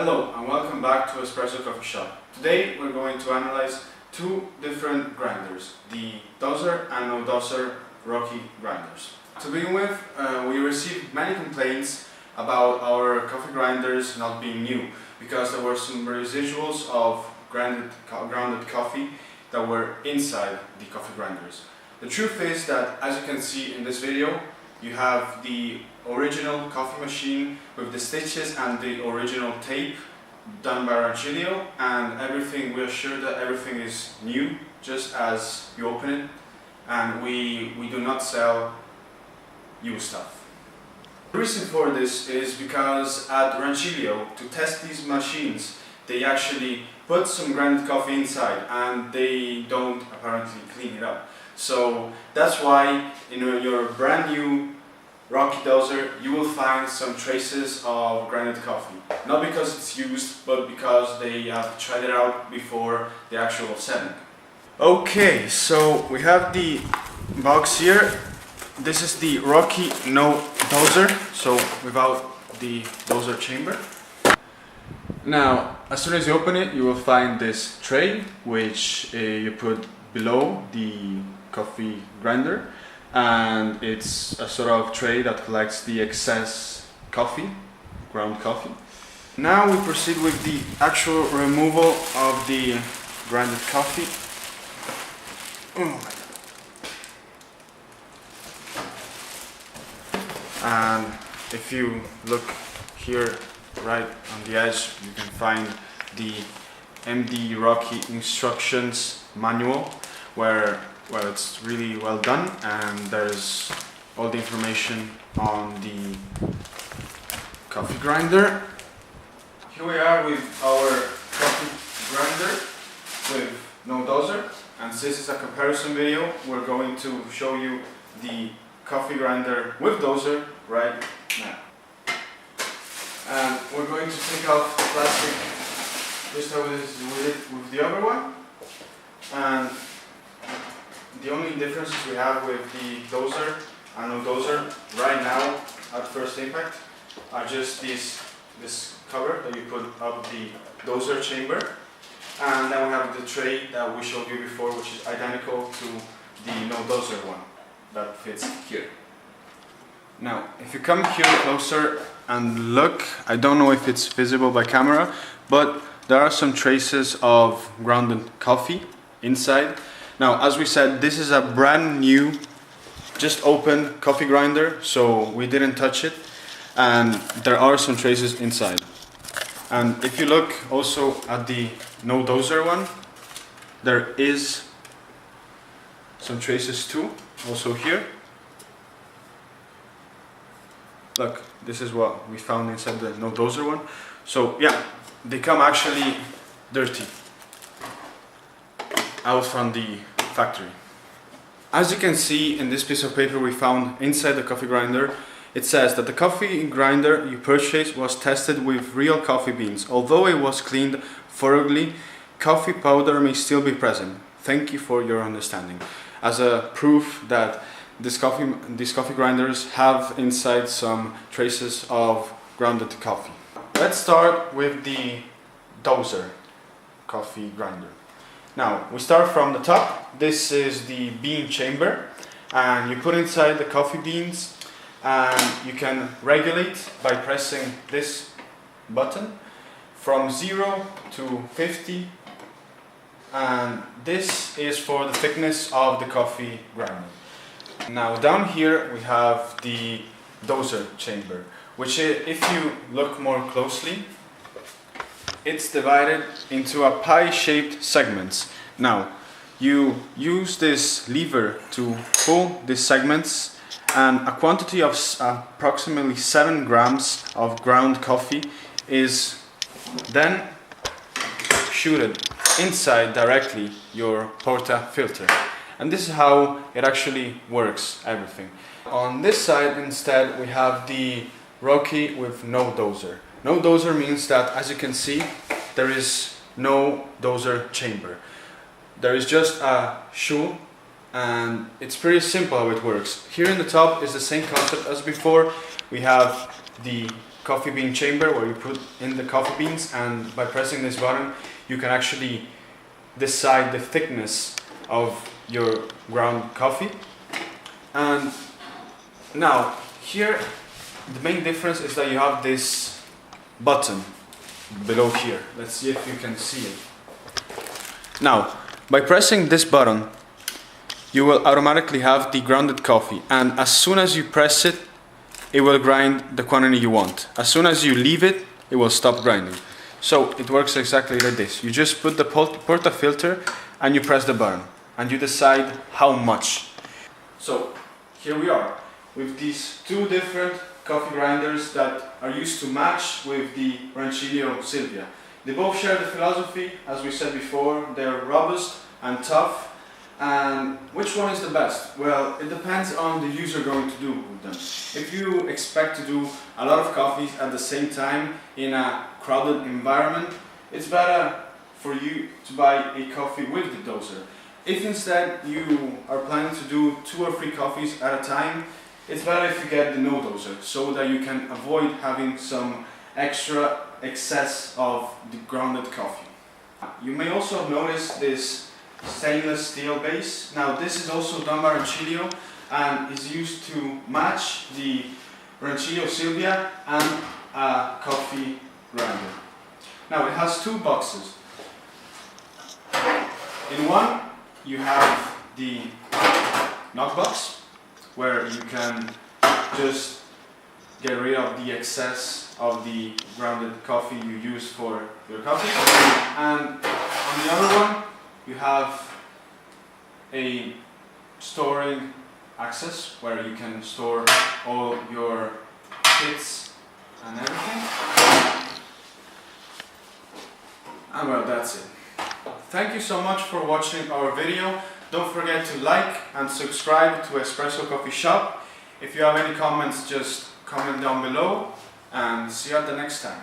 Hello and welcome back to Espresso Coffee Shop. Today we're going to analyze two different grinders, the doser and no doser Rocky grinders. To begin with, we received many complaints about our coffee grinders not being new because there were some residuals of grounded coffee that were inside the coffee grinders. The truth is that, as you can see in this video, you have the original coffee machine with the stitches and the original tape done by Rancilio, and everything, we are sure that everything is new just as you open it, and we do not sell used stuff. The reason for this is because at Rancilio, to test these machines, they actually put some grounded coffee inside and they don't apparently clean it up. So that's why in your brand new Rocky doser you will find some traces of grounded coffee. Not because it's used, but because they have tried it out before the actual setting. Okay, so we have the box here. This is the Rocky no doser, so without the doser chamber. Now, as soon as you open it, you will find this tray, which you put below the coffee grinder, and it's a sort of tray that collects the excess coffee, ground coffee. Now we proceed with the actual removal of the grounded coffee. Oh my God. And if you look here right on the edge, you can find the MD Rocky instructions manual where it's really well done, and there's all the information on the coffee grinder. Here we are with our coffee grinder with no doser, and since it's a comparison video, we're going to show you the coffee grinder with doser right now. And we're going to take off the plastic just as we did with the other one. And the only differences we have with the doser and no doser right now at first impact are just this cover that you put up the doser chamber, and then we have the tray that we showed you before, which is identical to the no doser one that fits here. Now, if you come here closer and look, I don't know if it's visible by camera, but there are some traces of grounded coffee inside. Now, as we said, this is a brand new, just open coffee grinder, so we didn't touch it, and there are some traces inside. And if you look also at the no doser one, there is some traces too, also here. Look, this is what we found inside the no doser one. So yeah, they come actually dirty out from the factory. As you can see in this piece of paper we found inside the coffee grinder, it says that the coffee grinder you purchased was tested with real coffee beans. Although it was cleaned thoroughly, coffee powder may still be present. Thank you for your understanding. As a proof that these coffee grinders have inside some traces of grounded coffee. Let's start with the doser coffee grinder. Now, we start from the top. This is the bean chamber, and you put inside the coffee beans, and you can regulate by pressing this button from 0 to 50, and this is for the thickness of the coffee grinder. Now down here we have the doser chamber, which if you look more closely, it's divided into a pie-shaped segments. Now, you use this lever to pull these segments, and a quantity of approximately 7 grams of ground coffee is then shooted inside directly your porta filter. And this is how it actually works, everything. On this side instead we have the Rocky with no doser. No doser means that, as you can see, there is no doser chamber. There is just a shoe, and it's pretty simple how it works. Here in the top is the same concept as before. We have the coffee bean chamber where you put in the coffee beans, and by pressing this button you can actually decide the thickness of your ground coffee. And now here the main difference is that you have this button below here. Let's see if you can see it. Now by pressing this button you will automatically have the grounded coffee, and as soon as you press it, it will grind the quantity you want. As soon as you leave it, it will stop grinding. So it works exactly like this. You just put the portafilter and you press the button and you decide how much. So here we are with these two different coffee grinders that are used to match with the Rancilio Silvia. They both share the philosophy, as we said before. They're robust and tough. And which one is the best? Well, it depends on the use you're going to do with them. If you expect to do a lot of coffees at the same time in a crowded environment, it's better for you to buy a coffee with the doser. If instead you are planning to do 2 or 3 coffees at a time, it's better if you get the no doser, so that you can avoid having some extra excess of the grounded coffee. You may also have noticed this stainless steel base. Now this is also done by Rancilio and is used to match the Rancilio Silvia and a coffee grinder. Now it has 2 boxes. In one you have the knock box, where you can just get rid of the excess of the grounded coffee you use for your coffee. And on the other one you have a storing access where you can store all your kits and everything. And well, that's it. Thank you so much for watching our video. Don't forget to like and subscribe to Espresso Coffee Shop. If you have any comments, just comment down below, and see you at the next time.